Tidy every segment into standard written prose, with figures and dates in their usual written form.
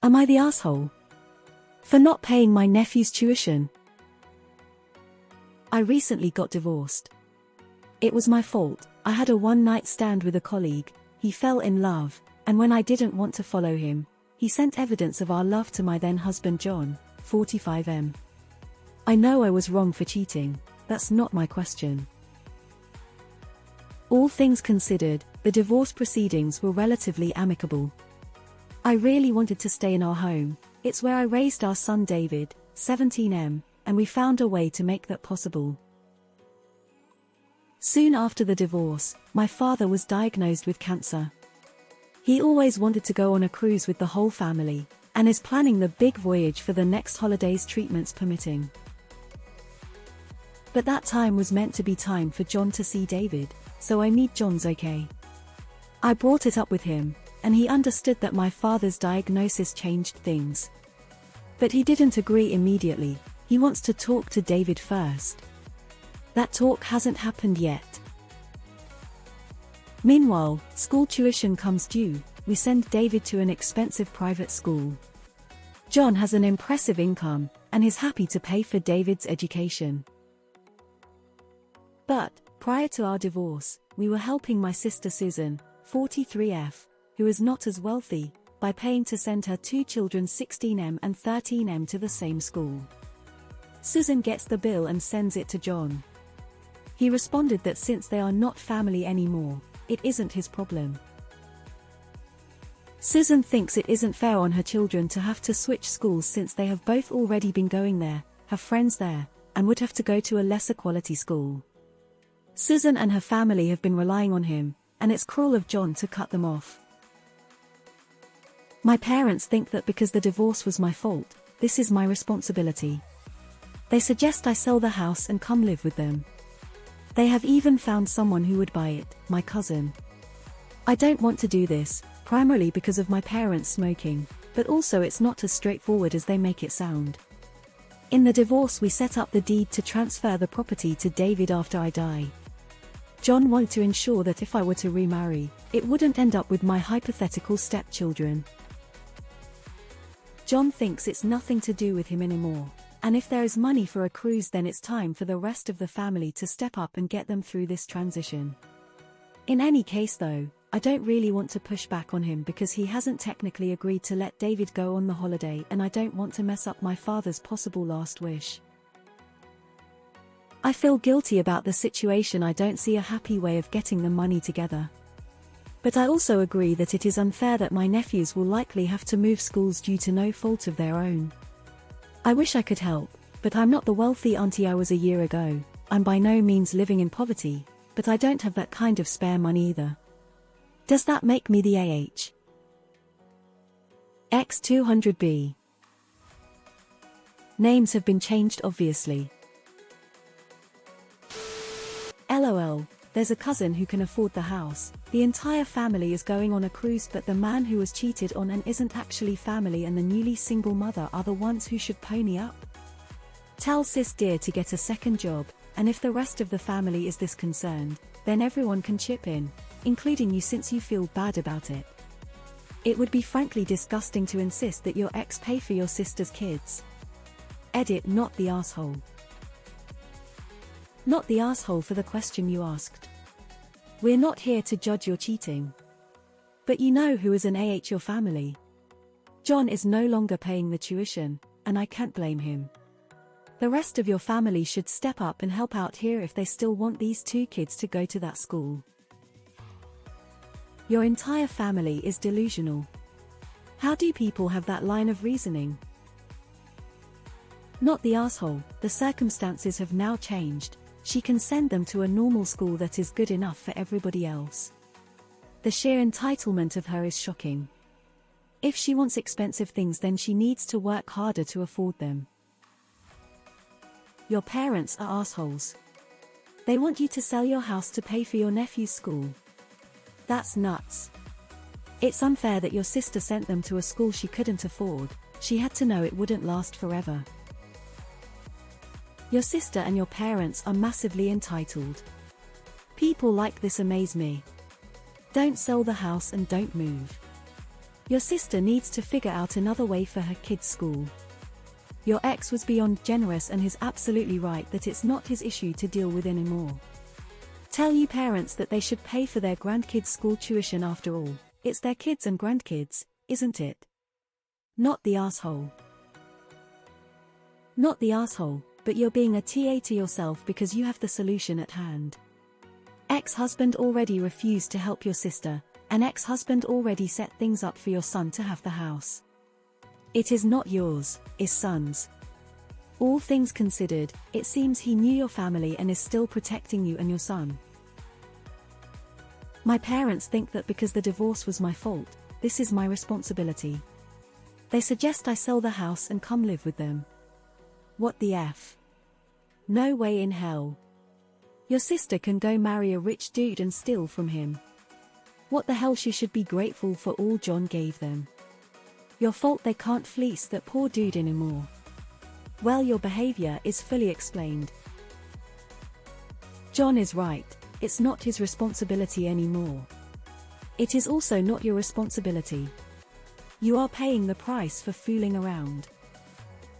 Am I the asshole for not paying my nephew's tuition? I recently got divorced. It was my fault. I had a one-night stand with a colleague. He fell in love, and when I didn't want to follow him, he sent evidence of our love to my then-husband John, 45M. I know I was wrong for cheating. That's not my question. All things considered, the divorce proceedings were relatively amicable. I really wanted to stay in our home. It's where I raised our son David, 17M, and we found a way to make that possible. Soon after the divorce, my father was diagnosed with cancer. He always wanted to go on a cruise with the whole family, and is planning the big voyage for the next holidays, treatments permitting. But that time was meant to be time for John to see David, so I need John's okay. I brought it up with him, and he understood that my father's diagnosis changed things. But he didn't agree immediately. He wants to talk to David first. That talk hasn't happened yet. Meanwhile, school tuition comes due. We send David to an expensive private school. John has an impressive income, and is happy to pay for David's education. But, prior to our divorce, we were helping my sister Susan, 43F, who is not as wealthy, by paying to send her two children 16M and 13M to the same school. Susan gets the bill and sends it to John. He responded that since they are not family anymore, it isn't his problem. Susan thinks it isn't fair on her children to have to switch schools since they have both already been going there, have friends there, and would have to go to a lesser quality school. Susan and her family have been relying on him, and it's cruel of John to cut them off. My parents think that because the divorce was my fault, this is my responsibility. They suggest I sell the house and come live with them. They have even found someone who would buy it, my cousin. I don't want to do this, primarily because of my parents smoking, but also it's not as straightforward as they make it sound. In the divorce we set up the deed to transfer the property to David after I die. John wanted to ensure that if I were to remarry, it wouldn't end up with my hypothetical stepchildren. John thinks it's nothing to do with him anymore, and if there is money for a cruise then it's time for the rest of the family to step up and get them through this transition. In any case though, I don't really want to push back on him because he hasn't technically agreed to let David go on the holiday, and I don't want to mess up my father's possible last wish. I feel guilty about the situation. I don't see a happy way of getting the money together. But I also agree that it is unfair that my nephews will likely have to move schools due to no fault of their own. I wish I could help, but I'm not the wealthy auntie I was a year ago. I'm by no means living in poverty, but I don't have that kind of spare money either. Does that make me the AH? X200B. Names have been changed obviously. LOL, there's a cousin who can afford the house. The entire family is going on a cruise, but the man who was cheated on and isn't actually family and the newly single mother are the ones who should pony up. Tell sis dear to get a second job, and if the rest of the family is this concerned, then everyone can chip in, including you since you feel bad about it. It would be frankly disgusting to insist that your ex pay for your sister's kids. Edit, not the asshole. Not the asshole for the question you asked. We're not here to judge your cheating. But you know who is an AH your family. John is no longer paying the tuition, and I can't blame him. The rest of your family should step up and help out here if they still want these two kids to go to that school. Your entire family is delusional. How do people have that line of reasoning? Not the asshole, the circumstances have now changed. She can send them to a normal school that is good enough for everybody else. The sheer entitlement of her is shocking. If she wants expensive things, then she needs to work harder to afford them. Your parents are assholes. They want you to sell your house to pay for your nephew's school. That's nuts. It's unfair that your sister sent them to a school she couldn't afford. She had to know it wouldn't last forever. Your sister and your parents are massively entitled. People like this amaze me. Don't sell the house and don't move. Your sister needs to figure out another way for her kids' school. Your ex was beyond generous and is absolutely right that it's not his issue to deal with anymore. Tell you parents that they should pay for their grandkids' school tuition after all. It's their kids and grandkids, isn't it? Not the asshole. Not the asshole, but you're being a TA to yourself because you have the solution at hand. Ex-husband already refused to help your sister, and ex-husband already set things up for your son to have the house. It is not yours, it's son's. All things considered, it seems he knew your family and is still protecting you and your son. My parents think that because the divorce was my fault, this is my responsibility. They suggest I sell the house and come live with them. What the F? No way in hell. Your sister can go marry a rich dude and steal from him. What the hell, she should be grateful for all John gave them. Your fault they can't fleece that poor dude anymore. Well, your behavior is fully explained. John is right, it's not his responsibility anymore. It is also not your responsibility. You are paying the price for fooling around.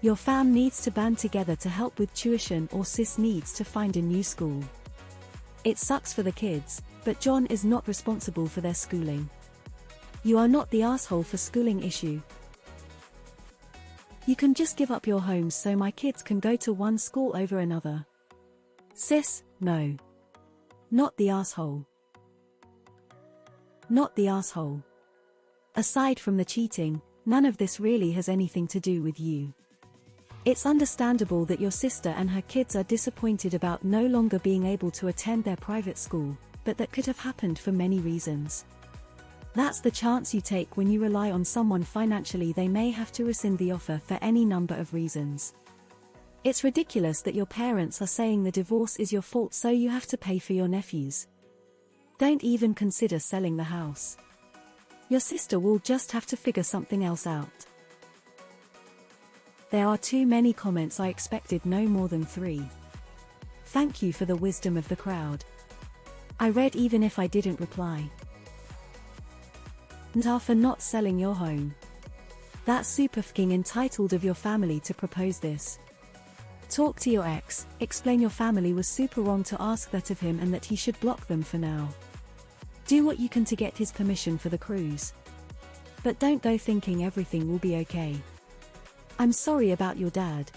Your fam needs to band together to help with tuition, or sis needs to find a new school. It sucks for the kids, but John is not responsible for their schooling. You are not the asshole for schooling issue. You can just give up your homes so my kids can go to one school over another. Sis, no. Not the asshole. Not the asshole. Aside from the cheating, none of this really has anything to do with you. It's understandable that your sister and her kids are disappointed about no longer being able to attend their private school, but that could have happened for many reasons. That's the chance you take when you rely on someone financially. They may have to rescind the offer for any number of reasons. It's ridiculous that your parents are saying the divorce is your fault so you have to pay for your nephews. Don't even consider selling the house. Your sister will just have to figure something else out. There are too many comments. I expected no more than 3. Thank you for the wisdom of the crowd. I read even if I didn't reply. And are for not selling your home. That's super fucking entitled of your family to propose this. Talk to your ex, explain your family was super wrong to ask that of him and that he should block them for now. Do what you can to get his permission for the cruise. But don't go thinking everything will be okay. I'm sorry about your dad.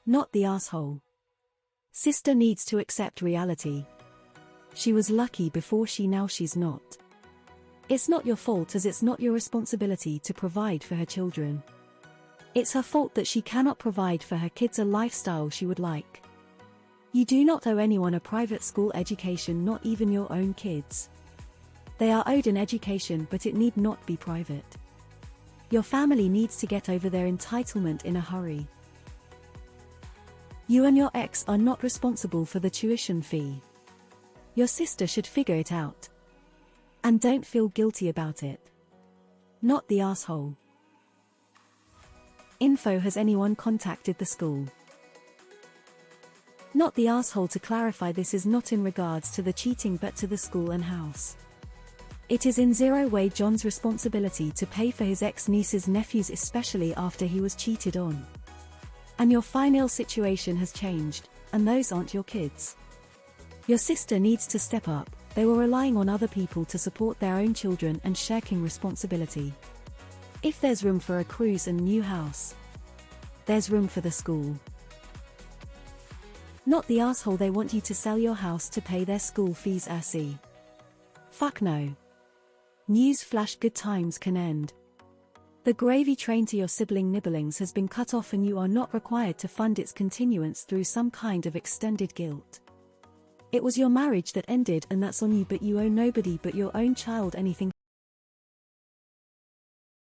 Not the asshole. Sister needs to accept reality. She was lucky before now she's not. It's not your fault, as it's not your responsibility to provide for her children. It's her fault that she cannot provide for her kids a lifestyle she would like. You do not owe anyone a private school education, not even your own kids. They are owed an education, but it need not be private. Your family needs to get over their entitlement in a hurry. You and your ex are not responsible for the tuition fee. Your sister should figure it out. And don't feel guilty about it. Not the asshole. Info: has anyone contacted the school? Not the asshole. To clarify, this is not in regards to the cheating but to the school and house. It is in zero way John's responsibility to pay for his ex-niece's nephews, especially after he was cheated on. And your financial situation has changed, and those aren't your kids. Your sister needs to step up. They were relying on other people to support their own children and sharing responsibility. If there's room for a cruise and new house, there's room for the school. Not the asshole. They want you to sell your house to pay their school fees. See? Fuck no. News flash: good times can end. The gravy train to your sibling nibblings has been cut off and you are not required to fund its continuance through some kind of extended guilt. It was your marriage that ended and that's on you, but you owe nobody but your own child anything.